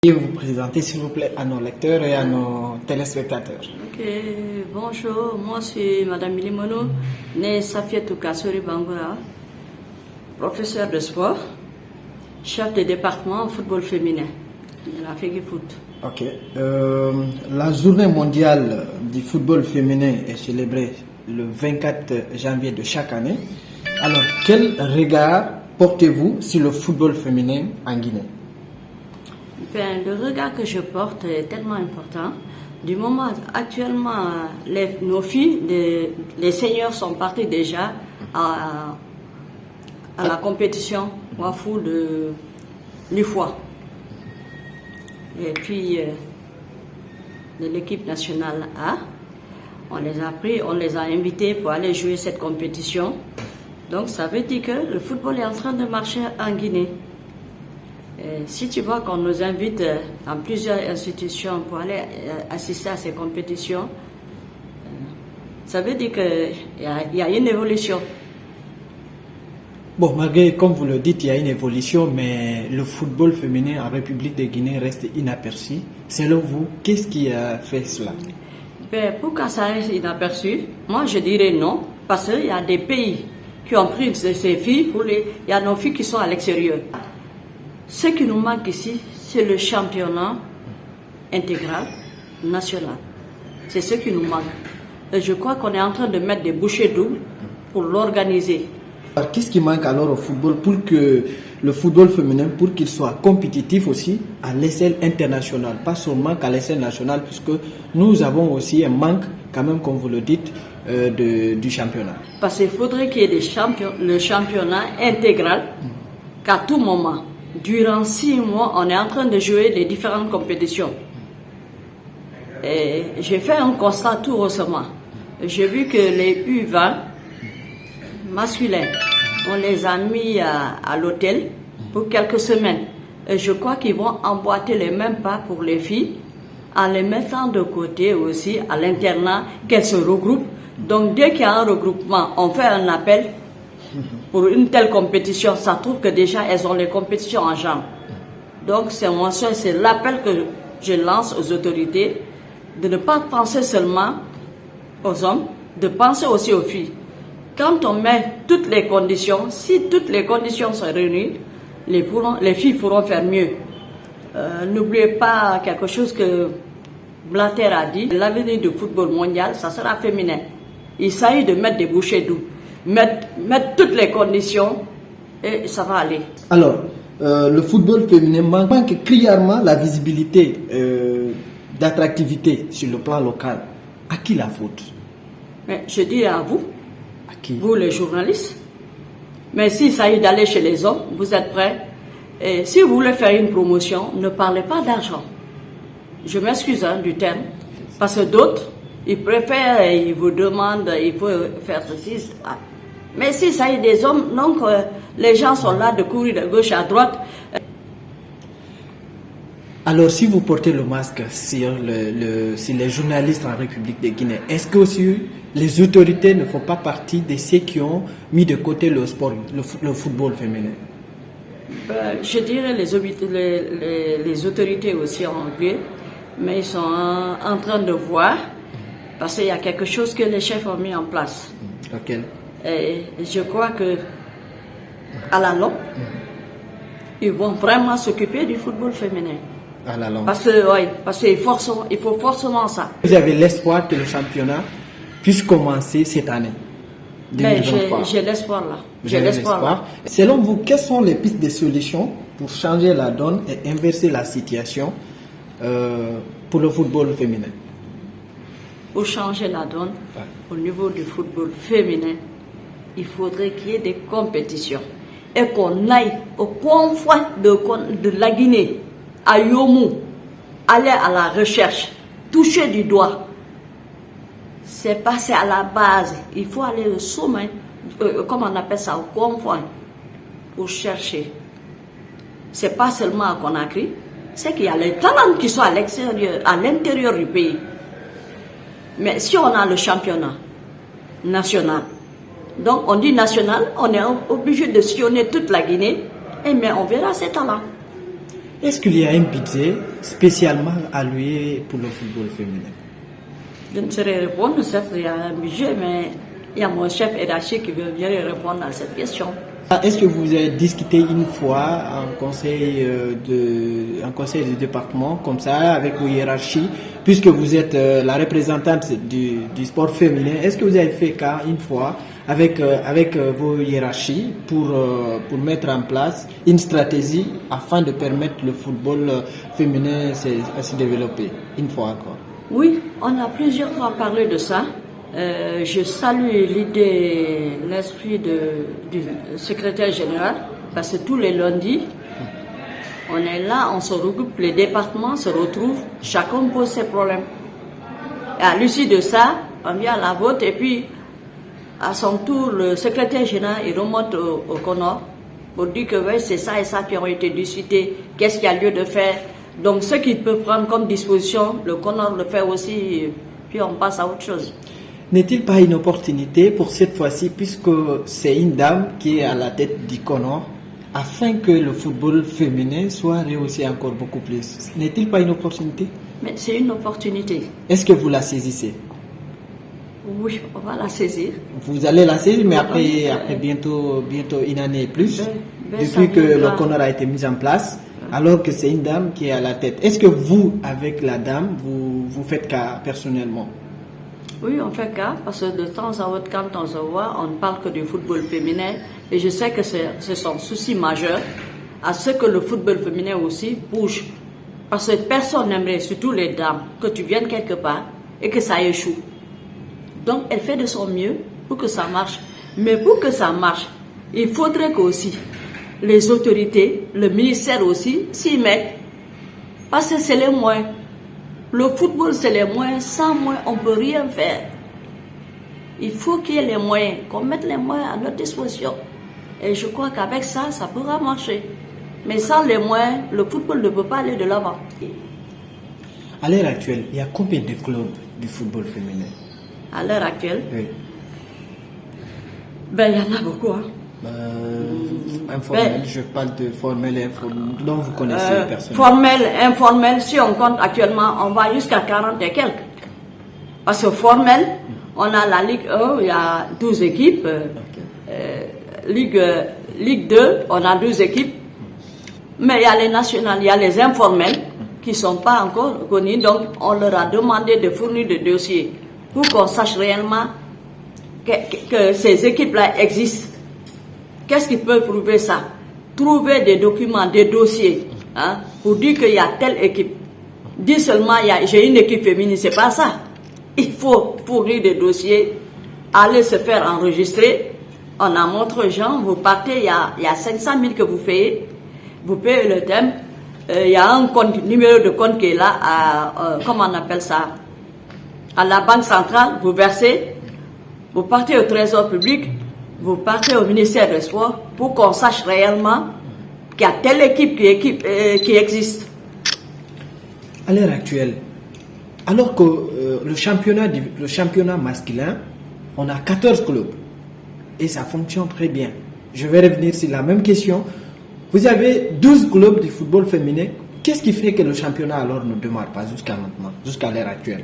Et vous présenter, s'il vous plaît, à nos lecteurs et à nos téléspectateurs. Ok, bonjour, moi c'est Madame Milimono, née Safiatou Kassori Bangoura, professeur de sport, chef de département en football féminin de la FEGIFOOT. Ok. La journée mondiale du football féminin est célébrée le 24 janvier de chaque année. Alors, quel regard portez-vous sur le football féminin en Guinée? Ben, le regard que je porte est tellement important. Du moment actuellement, nos filles, les seniors sont partis déjà à la compétition Wafou de l'UFOA. Et puis, de l'équipe nationale A, on les a pris, on les a invités pour aller jouer cette compétition. Donc, ça veut dire que le football est en train de marcher en Guinée. Et si tu vois qu'on nous invite dans plusieurs institutions pour aller assister à ces compétitions, ça veut dire qu'il y a une évolution. Bon, malgré, comme vous le dites, il y a une évolution, mais le football féminin en République de Guinée reste inaperçu. Selon vous, qu'est-ce qui a fait cela? Ben, pourquoi ça reste inaperçu? Moi, je dirais non, parce qu'il y a des pays qui ont pris ces filles, il y a nos filles qui sont à l'extérieur. Ce qui nous manque ici, c'est le championnat intégral national. C'est ce qui nous manque. Et je crois qu'on est en train de mettre des bouchées doubles pour l'organiser. Alors, qu'est-ce qui manque alors au football pour que le football féminin, pour qu'il soit compétitif aussi à l'échelle internationale, pas seulement qu'à l'échelle nationale, puisque nous avons aussi un manque, quand même, comme vous le dites, du championnat. Parce qu'il faudrait qu'il y ait le championnat intégral qu'à tout moment. Durant 6 mois, on est en train de jouer les différentes compétitions. Et j'ai fait un constat tout récemment. J'ai vu que les U20 masculins, on les a mis à l'hôtel pour quelques semaines. Et je crois qu'ils vont emboîter les mêmes pas pour les filles, en les mettant de côté aussi à l'internat, qu'elles se regroupent. Donc dès qu'il y a un regroupement, on fait un appel pour une telle compétition. Ça trouve que déjà elles ont les compétitions en jambes. Donc c'est l'appel que je lance aux autorités de ne pas penser seulement aux hommes, de penser aussi aux filles. Quand on met toutes les conditions, si toutes les conditions sont réunies, les filles pourront faire mieux. N'oubliez pas quelque chose que Blatter a dit, l'avenir du football mondial, ça sera féminin. Il s'agit de mettre des bouchées doubles. Mettre toutes les conditions et ça va aller. Alors, le football féminin manque clairement la visibilité, d'attractivité sur le plan local. À qui la faute? Mais je dis à vous, à qui? Vous les journalistes. Mais s'il s'agit d'aller chez les hommes, vous êtes prêts. Et si vous voulez faire une promotion, ne parlez pas d'argent. Je m'excuse du terme, parce que d'autres, ils préfèrent, ils vous demandent, il faut faire ceci. Mais si ça y est des hommes, donc les gens sont là de courir de gauche à droite. Alors, si vous portez le masque sur les journalistes en République de Guinée, est-ce que aussi les autorités ne font pas partie de ceux qui ont mis de côté le sport, le football féminin? Je dirais les autorités aussi ont oublié, mais ils sont en train de voir, parce qu'il y a quelque chose que les chefs ont mis en place. Lequel? Et je crois que à la longue, ils vont vraiment s'occuper du football féminin. À la longue. Parce qu'il faut forcément ça. Vous avez l'espoir que le championnat puisse commencer cette année 2023. J'ai l'espoir là. J'ai l'espoir. Selon vous, quelles sont les pistes de solutions pour changer la donne et inverser la situation pour le football féminin? Pour changer la donne, au niveau du football féminin, il faudrait qu'il y ait des compétitions et qu'on aille au confin de la Guinée, à Yomou, aller à la recherche, toucher du doigt. C'est passer à la base. Il faut aller au sommet, comme on appelle ça, au confin, pour chercher. C'est pas seulement à Conakry, c'est qu'il y a les talents qui sont à l'extérieur, à l'intérieur du pays. Mais si on a le championnat national, donc on dit national, on est obligé de sillonner toute la Guinée, mais on verra ces talents. Est-ce qu'il y a un budget spécialement alloué pour le football féminin? Je ne saurais répondre, certes il y a un budget, mais il y a mon chef hiérarchique qui veut bien répondre à cette question. Est-ce que vous avez discuté une fois en conseil de département, comme ça, avec vos hiérarchies, puisque vous êtes la représentante du sport féminin? Est-ce que vous avez fait cas une fois avec vos hiérarchies pour mettre en place une stratégie afin de permettre le football féminin à se développer, une fois encore? Oui, on a plusieurs fois parlé de ça. Je salue l'idée, l'esprit du secrétaire général, parce que tous les lundis, on est là, on se regroupe, les départements se retrouvent, chacun pose ses problèmes. Et à l'issue de ça, on vient à la vote et puis, à son tour, le secrétaire général, il remonte au CONOR pour dire que ouais, c'est ça et ça qui ont été discutés, qu'est-ce qu'il y a lieu de faire. Donc, ce qu'il peut prendre comme disposition, le CONOR le fait aussi, puis on passe à autre chose. N'est-il pas une opportunité pour cette fois-ci, puisque c'est une dame qui est à la tête du CONOR, afin que le football féminin soit rehaussé encore beaucoup plus? N'est-il pas une opportunité? Mais c'est une opportunité. Est-ce que vous la saisissez? Oui, on va la saisir. Vous allez la saisir, mais après bientôt une année et plus, depuis que le CONOR a été mis en place, alors que c'est une dame qui est à la tête. Est-ce que vous, avec la dame, vous faites cas personnellement? Oui, on fait cas, parce que de temps à autre, quand on se voit, on ne parle que du football féminin. Et je sais que c'est son souci majeur, à ce que le football féminin aussi bouge. Parce que personne n'aimerait, surtout les dames, que tu viennes quelque part et que ça échoue. Donc, elle fait de son mieux pour que ça marche. Mais pour que ça marche, il faudrait qu'aussi les autorités, le ministère aussi, s'y mettent. Parce que c'est les moyens. Le football, c'est les moyens. Sans moyens, on ne peut rien faire. Il faut qu'il y ait les moyens, qu'on mette les moyens à notre disposition. Et je crois qu'avec ça, ça pourra marcher. Mais sans les moyens, le football ne peut pas aller de l'avant. À l'heure actuelle, il y a combien de clubs du football féminin? À l'heure actuelle, Oui. Ben, il y en a beaucoup. Hein. Informel, je parle de formel et informel, dont vous connaissez personnellement. Formel, informel, si on compte actuellement, on va jusqu'à 40 et quelques. Parce que formel, on a la Ligue 1, il y a 12 équipes. Ligue 2, on a 12 équipes. Mais il y a les nationales, il y a les informels qui ne sont pas encore connus. Donc, on leur a demandé de fournir des dossiers pour qu'on sache réellement que ces équipes-là existent. Qu'est-ce qui peut prouver ça? Trouver des documents, des dossiers, hein, pour dire qu'il y a telle équipe. Dire seulement j'ai une équipe féminine, c'est pas ça. Il faut fournir des dossiers, aller se faire enregistrer. On a montré aux gens, vous partez, il y a 500 000 que vous payez le thème. Il y a un compte, numéro de compte qui est là, comment on appelle ça? À la banque centrale, vous versez, vous partez au trésor public, vous partez au ministère des Sports pour qu'on sache réellement qu'il y a telle équipe qui existe. À l'heure actuelle, alors que le championnat masculin, on a 14 clubs et ça fonctionne très bien. Je vais revenir sur la même question. Vous avez 12 clubs du football féminin. Qu'est-ce qui fait que le championnat alors ne démarre pas jusqu'à maintenant, jusqu'à l'heure actuelle?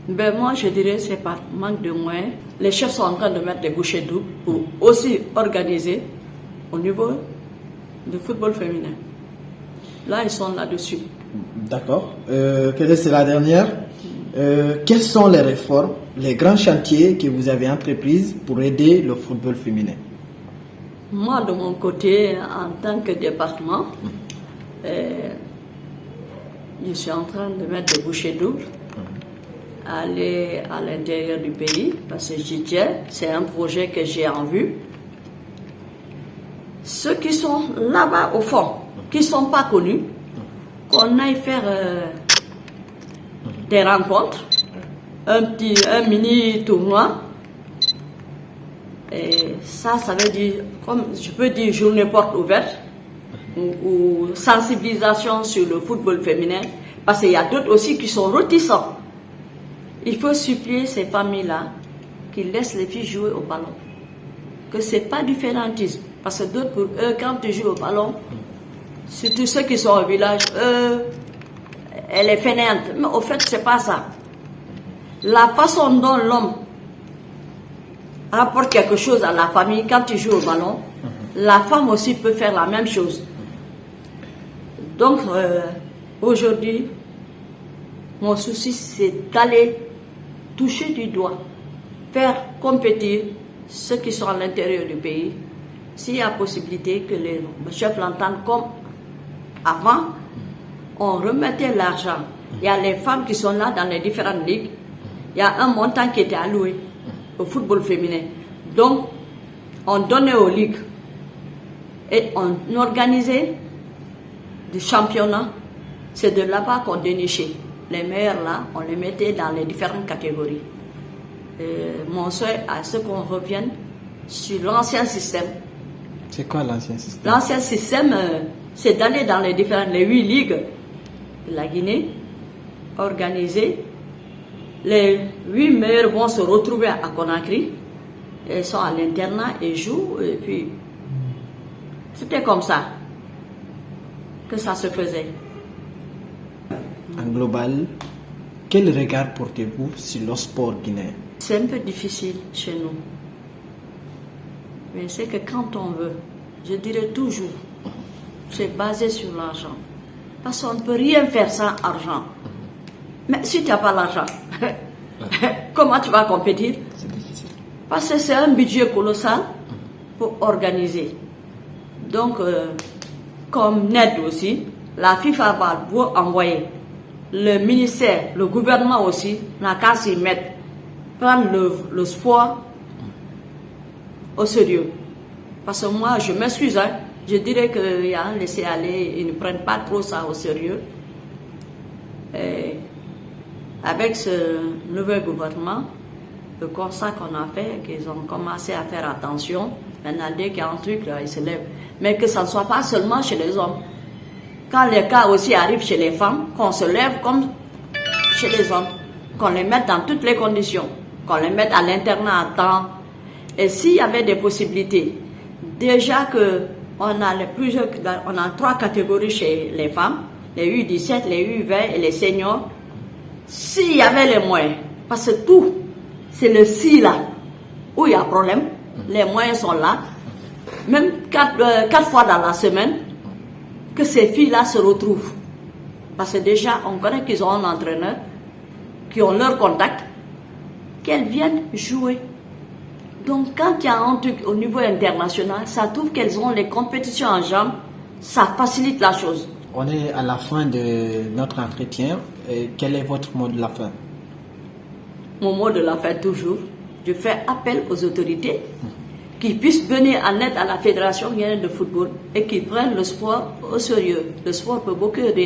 Ben moi, je dirais que c'est par manque de moyens. Les chefs sont en train de mettre des bouchées doubles pour aussi organiser au niveau du football féminin. Là, ils sont là-dessus. D'accord. C'est la dernière. Quelles sont les réformes, les grands chantiers que vous avez entrepris pour aider le football féminin? Moi, de mon côté, en tant que département, je suis en train de mettre des bouchées doubles. Aller à l'intérieur du pays, parce que j'y tiens, c'est un projet que j'ai en vue. Ceux qui sont là-bas au fond, qui ne sont pas connus, qu'on aille faire des rencontres, un mini tournoi. Et ça veut dire, comme je peux dire, journée porte ouverte, ou sensibilisation sur le football féminin, parce qu'il y a d'autres aussi qui sont réticents. Il faut supplier ces familles-là qui laissent les filles jouer au ballon. Que ce n'est pas du fédérantisme. Parce que d'autres, pour eux, quand tu joues au ballon, Surtout ceux qui sont au village, elle est fainéante. Mais au fait, c'est pas ça. La façon dont l'homme rapporte quelque chose à la famille quand il joue au ballon, la femme aussi peut faire la même chose. Donc, aujourd'hui, mon souci, c'est d'aller toucher du doigt, faire compétir ceux qui sont à l'intérieur du pays. S'il y a possibilité que les chefs l'entendent comme avant, on remettait l'argent. Il y a les femmes qui sont là dans les différentes ligues. Il y a un montant qui était alloué au football féminin. Donc, on donnait aux ligues et on organisait des championnats. C'est de là-bas qu'on dénichait. Les meilleurs là, on les mettait dans les différentes catégories. Mon souhait, à ce qu'on revienne sur l'ancien système. C'est quoi l'ancien système? L'ancien système, c'est d'aller dans les 8 ligues de la Guinée, organiser. Les 8 meilleurs vont se retrouver à Conakry. Ils sont à l'internat et jouent. Et puis, c'était comme ça que ça se faisait. En global, quel regard portez-vous sur le sport guinéen? C'est un peu difficile chez nous. Mais c'est que quand on veut, je dirais toujours, c'est basé sur l'argent. Parce qu'on ne peut rien faire sans argent. Mais si tu n'as pas l'argent, comment tu vas compétir? C'est difficile. Parce que c'est un budget colossal pour organiser. Donc, comme aide aussi, la FIFA va vous envoyer. Le ministère, le gouvernement aussi, n'a qu'à s'y mettre. Prendre le sport au sérieux. Parce que moi, je m'excuse, hein, je dirais qu'il y a un laisser-aller, ils ne prennent pas trop ça au sérieux. Et avec ce nouvel gouvernement, le constat qu'on a fait, qu'ils ont commencé à faire attention, maintenant dès qu'il y a un truc, là, ils se lèvent. Mais que ça ne soit pas seulement chez les hommes. Quand les cas aussi arrivent chez les femmes, qu'on se lève comme chez les hommes, qu'on les mette dans toutes les conditions, qu'on les mette à l'internat à temps. Et s'il y avait des possibilités, déjà que on a 3 catégories chez les femmes, les U17, les U20 et les seniors. S'il y avait les moyens, parce que tout, c'est le si là où il y a problème, les moyens sont là, même 4 fois dans la semaine, que ces filles-là se retrouvent. Parce que déjà, on connaît qu'ils ont un entraîneur, qui ont leur contact, qu'elles viennent jouer. Donc, quand il y a un truc au niveau international, ça trouve qu'elles ont les compétitions en jambes, ça facilite la chose. On est à la fin de notre entretien. Quel est votre mot de la fin? Mon mot de la fin, toujours, je fais appel aux autorités qui puissent venir en aide à la Fédération guinéenne de football et qui prennent le sport au sérieux. Le sport peut beaucoup aider.